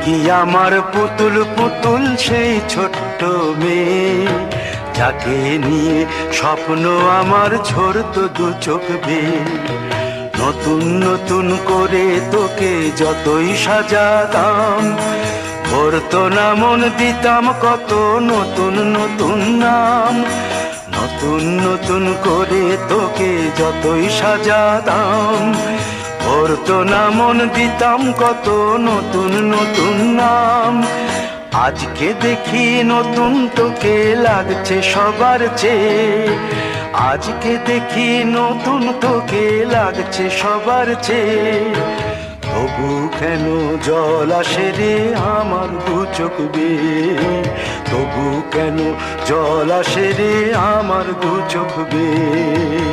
কি আমার পুতুল পুতুল সেই ছোট্ট মেয়ে, যাকে নিয়ে স্বপ্ন আমার ঝরতো দু চোখ বেয়ে। নতুন নতুন করে তোকে যতই সাজাতাম, ভরতো না মন, দিতাম কত নতুন নতুন নাম। নতুন নতুন করে তোকে যতই সাজাতাম, ভরতো না মন, দিতাম কত নতুন নতুন নাম। আজকে দেখি নতুন তোকে লাগছে সবার চেয়ে, আজকে দেখি নতুন তোকে লাগছে সবার চেয়ে। তবু কেন জল আসে রে আমার দু চোখ বেয়ে, তবু কেন জল আসে রে আমার দু চোখ বেয়ে।